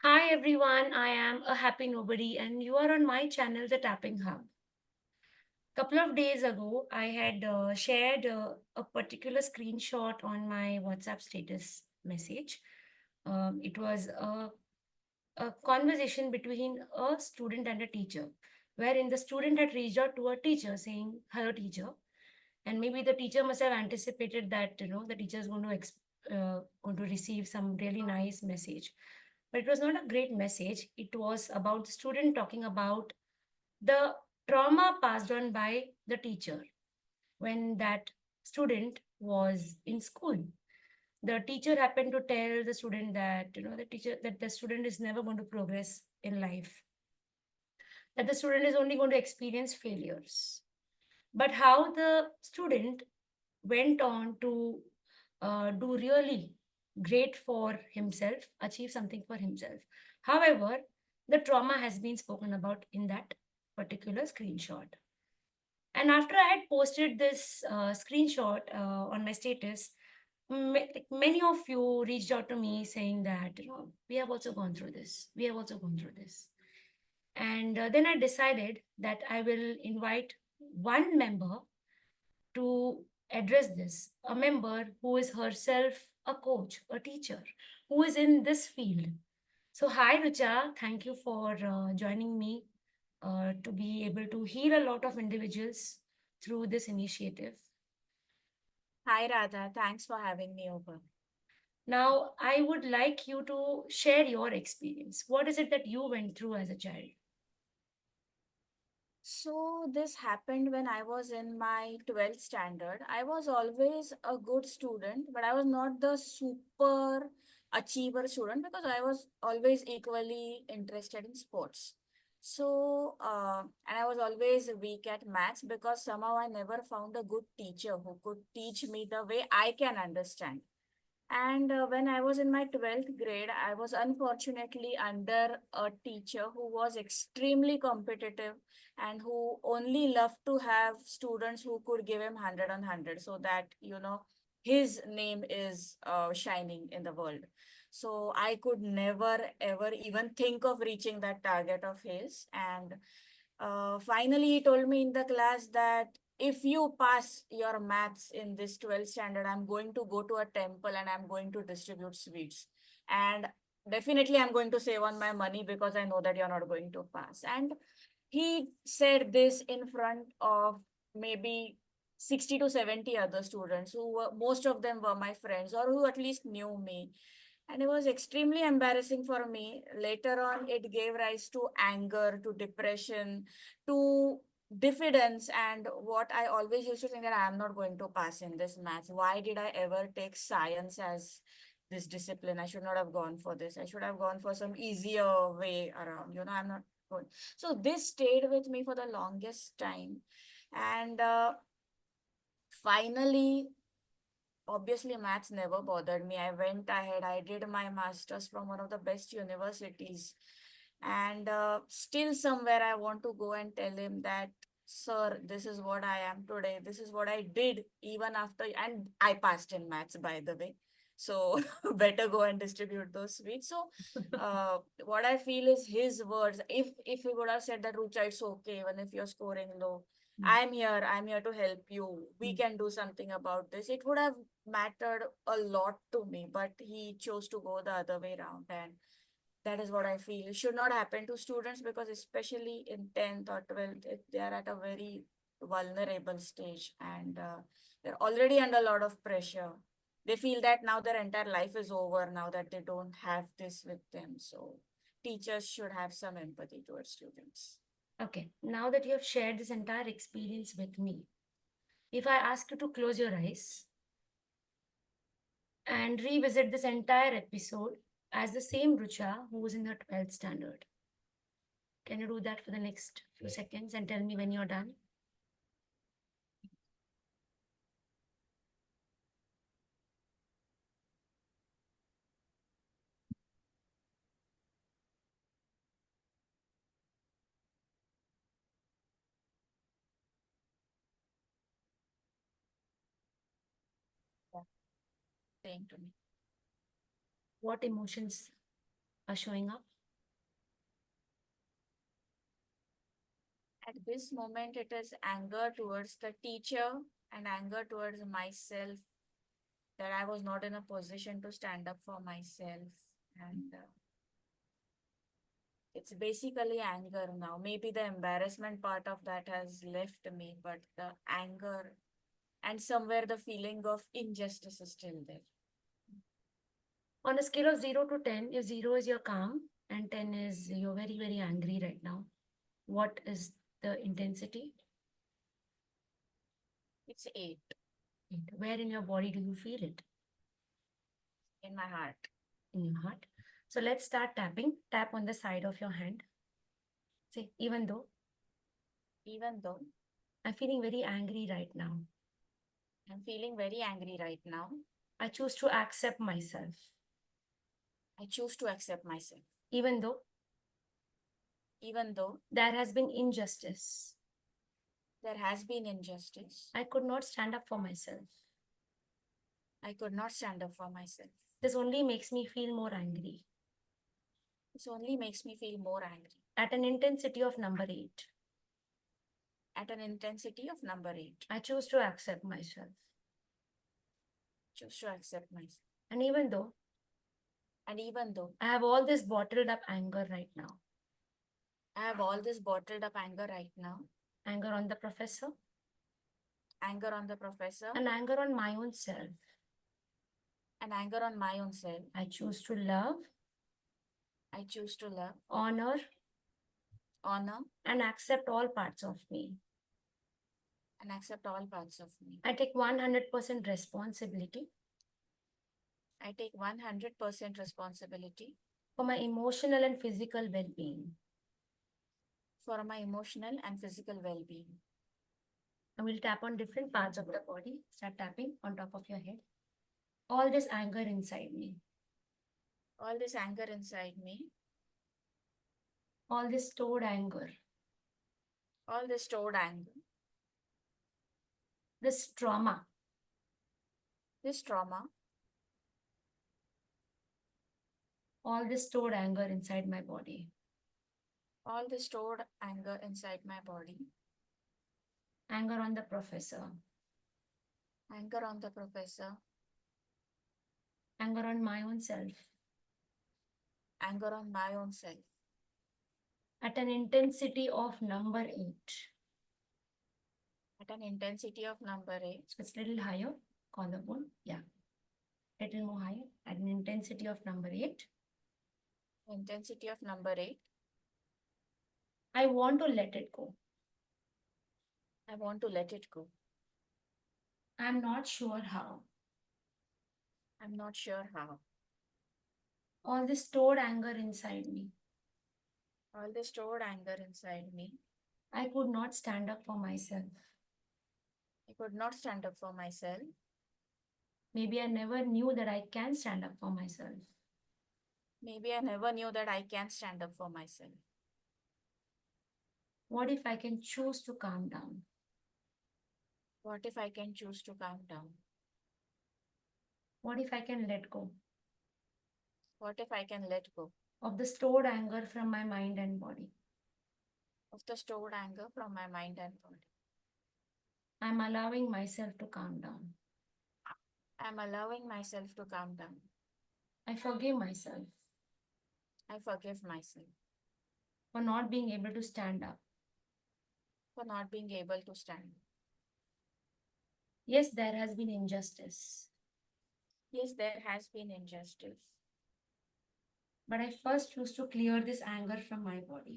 Hi everyone, I am a happy nobody and you are on my channel The Tapping Hub. Couple of days ago, I had shared a particular screenshot on my WhatsApp status message. It was a conversation between a student and a teacher, wherein the student had reached out to a teacher saying, "Hello, teacher," and maybe the teacher must have anticipated that the teacher is going to receive some really nice message, but it was not a great message. It was about the student talking about the trauma passed on by the teacher when that student was in school. The teacher happened to tell the student that the student is never going to progress in life, that the student is only going to experience failures. But how the student went on to do really great for himself, achieve something for himself. However, the trauma has been spoken about in that particular screenshot. And after I had posted this screenshot on my status, like many of you reached out to me saying that, we have also gone through this. We have also gone through this. And then I decided that I will invite one member to address this, a member who is herself a coach, a teacher, who is in this field. So, hi, Rucha. Thank you for joining me to be able to heal a lot of individuals through this initiative. Hi Radha, thanks for having me over. Now, I would like you to share your experience. What is it that you went through as a child? So, this happened when I was in my 12th standard. I was always a good student, but I was not the super achiever student because I was always equally interested in sports. And I was always weak at maths because somehow I never found a good teacher who could teach me the way I can understand. And when I was in my 12th grade, I was unfortunately under a teacher who was extremely competitive and who only loved to have students who could give him 100 on 100 so that, his name is shining in the world. So I could never, ever even think of reaching that target of his. And finally, he told me in the class that if you pass your maths in this 12th standard, I'm going to go to a temple and I'm going to distribute sweets. And definitely, I'm going to save on my money because I know that you're not going to pass. And he said this in front of maybe 60 to 70 other students who were, most of them were my friends or who at least knew me. And it was extremely embarrassing for me. Later on, it gave rise to anger, to depression, to diffidence. And what I always used to think that I am not going to pass in this maths. Why did I ever take science as this discipline? I should not have gone for this. I should have gone for some easier way around. I'm not going. So this stayed with me for the longest time. And finally, obviously, maths never bothered me. I went ahead, I did my master's from one of the best universities. And still, somewhere, I want to go and tell him that, sir, this is what I am today. This is what I did even after, and I passed in maths, by the way. So, better go and distribute those sweets. So, what I feel is his words. If he would have said that, Rucha, it's okay, even if you're scoring low, I'm here to help you. We can do something about this. It would have mattered a lot to me, but he chose to go the other way around. And that is what I feel. It should not happen to students because, especially in 10th or 12th, they are at a very vulnerable stage and they're already under a lot of pressure. They feel that now their entire life is over now that they don't have this with them. So, teachers should have some empathy towards students. Okay, now that you have shared this entire experience with me, if I ask you to close your eyes and revisit this entire episode as the same Rucha who was in the 12th standard, can you do that for the next few seconds and tell me when you're done? Yeah. Saying to me. What emotions are showing up? At this moment, it is anger towards the teacher and anger towards myself that I was not in a position to stand up for myself. And it's basically anger now. Maybe the embarrassment part of that has left me, but the anger and somewhere the feeling of injustice is still there. On a scale of 0 to 10, if 0 is you're calm and 10 is you're very, very angry right now, what is the intensity? It's 8 Where in your body do you feel it? in my heart. In your heart. So let's start tapping. Tap on the side of your hand. Say, even though Even though I'm feeling very angry right now, I'm feeling very angry right now, I choose to accept myself. I choose to accept myself. Even though Even though there has been injustice, there has been injustice, I could not stand up for myself. I could not stand up for myself. This only makes me feel more angry. This only makes me feel more angry. At an intensity of number 8, At an intensity of number 8, I choose to accept myself. choose to accept myself. And even though And even though I have all this bottled up anger right now, I have all this bottled up anger right now, anger on the professor anger on the professor, and anger on my own self, and anger on my own self, I choose to love, I choose to love, honor, honor, and accept all parts of me. and accept all parts of me. I take 100% responsibility I take 100% responsibility for my emotional and physical well being. for my emotional and physical well being. I will tap on different parts of the body. Start tapping on top of your head. All this anger inside me, All this anger inside me, all this stored anger, all this stored anger, this trauma, this trauma, all this stored anger inside my body, all this stored anger inside my body, anger on the professor, anger on the professor, anger on my own self, anger on my own self, at an intensity of number 8. at an intensity of number 8, So it's a little higher, collarbone. Yeah, little more higher, at an intensity of number 8. intensity of number 8, I want to let it go. I want to let it go. I'm not sure how. I'm not sure how. All this stored anger inside me, All the stored anger inside me, I could not stand up for myself. I could not stand up for myself. Maybe I never knew that I can stand up for myself. Maybe I never knew that I can stand up for myself. What if I can choose to calm down? What if I can choose to calm down? What if I can let go What if I can let go of the stored anger from my mind and body? of the stored anger from my mind and body? I'm allowing myself to calm down. I'm allowing myself to calm down. I forgive myself I forgive myself for not being able to stand up. for not being able to stand. Yes, there has been injustice, Yes, there has been injustice, but I first choose to clear this anger from my body.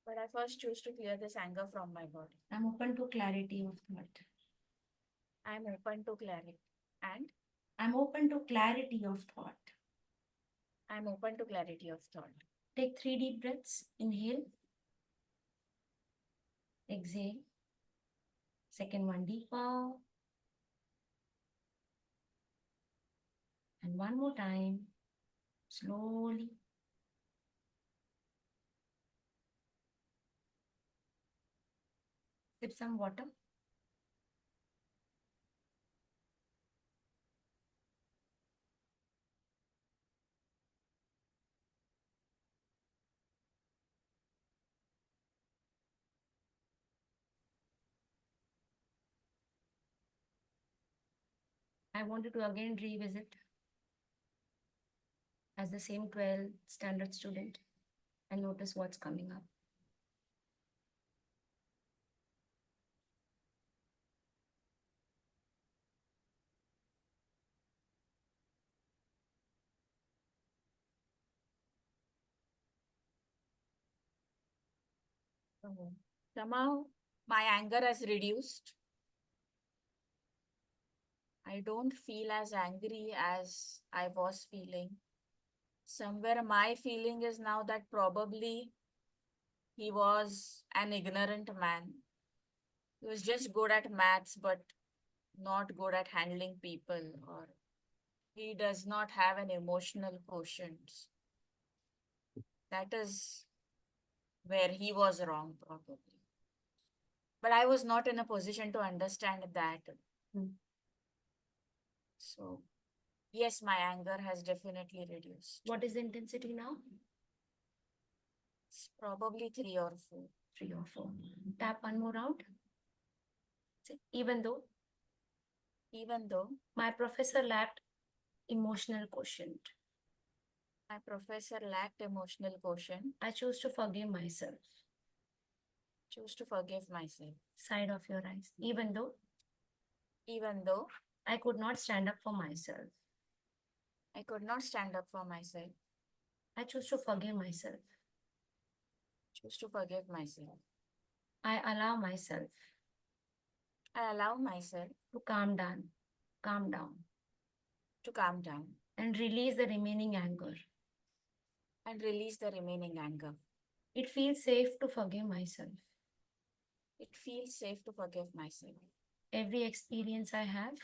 but I first choose to clear this anger from my body. I'm open to clarity of thought. I'm open to clarity. And I'm open to clarity of thought. I'm open to clarity of thought. Take 3 deep breaths. Inhale, exhale. Second one deeper. And one more time, slowly. Sip some water. I wanted to again revisit as the same 12th standard student and notice what's coming up. Somehow my anger has reduced. I don't feel as angry as I was feeling. Somewhere my feeling is now that probably he was an ignorant man. He was just good at maths, but not good at handling people, or he does not have an emotional quotient. That is where he was wrong, probably. But I was not in a position to understand that. Hmm. So, yes, my anger has definitely reduced. What is the intensity now? It's probably 3 or 4. 3 or 4. Tap one more round. Even though Even though my professor lacked emotional quotient, my professor lacked emotional quotient, I chose to forgive myself. choose to forgive myself. Side of your eyes. Even though I could not stand up for myself, I could not stand up for myself, I chose to forgive myself. choose to forgive myself. I allow myself I allow myself to calm down, to calm down and release the remaining anger. and release the remaining anger. It feels safe to forgive myself. It feels safe to forgive myself. Every experience I have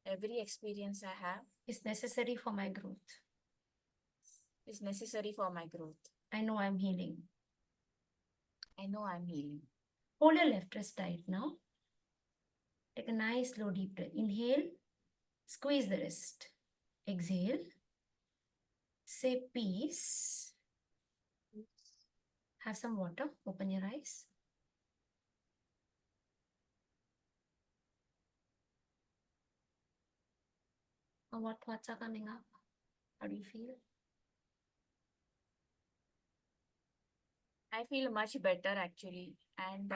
Every experience I have is necessary for my growth. is necessary for my growth. I know I'm healing. I know I'm healing. Hold your left wrist tight now. Take a nice slow deep breath. Inhale, squeeze the wrist. Exhale, say peace. Have some water. Open your eyes. What thoughts are coming up? How do you feel? I feel much better actually. And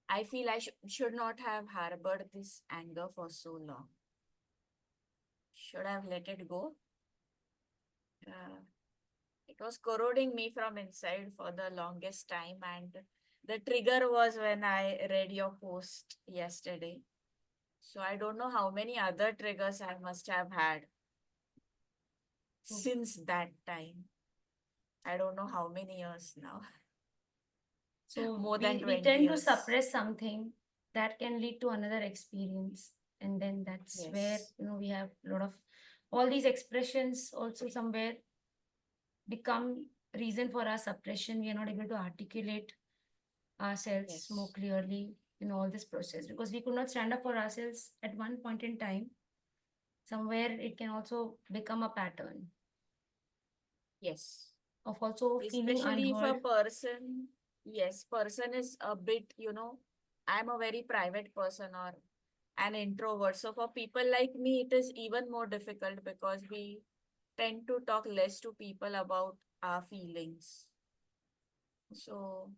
I feel I should not have harbored this anger for so long. Should have let it go. Uh, it was corroding me from inside for the longest time. And the trigger was when I read your post yesterday. So I don't know how many other triggers I must have had since that time. I don't know how many years now. So More than we 20 tend to years. suppress something that can lead to another experience. And then that's where, Yes. we have a lot of all these expressions also somewhere become reason for our suppression. We are not able to articulate ourselves more Yes. clearly in all this process because we could not stand up for ourselves at one point in time. Somewhere it can also become a pattern Yes. of also feeling Especially if a unheard. person, yes, person is a bit, I'm a very private person or an introvert. So for people like me, it is even more difficult because we tend to talk less to people about our feelings. So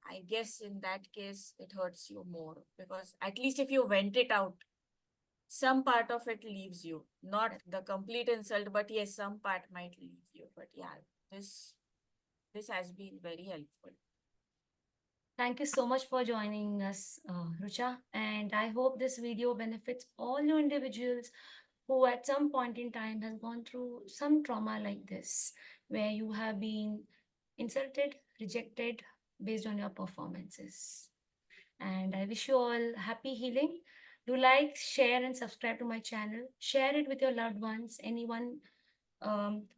I guess in that case, it hurts you more because at least if you vent it out, some part of it leaves you. Not the complete insult, but yes, some part might leave you. But yeah, this this has been very helpful. Thank you so much for joining us, Rucha. And I hope this video benefits all you individuals who at some point in time has gone through some trauma like this, where you have been insulted, rejected based on your performances. And I wish you all happy healing. Do like, share, and subscribe to my channel. Share it with your loved ones, anyone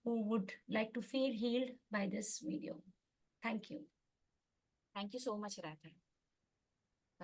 who would like to feel healed by this video. Thank you. Thank you so much, Radha.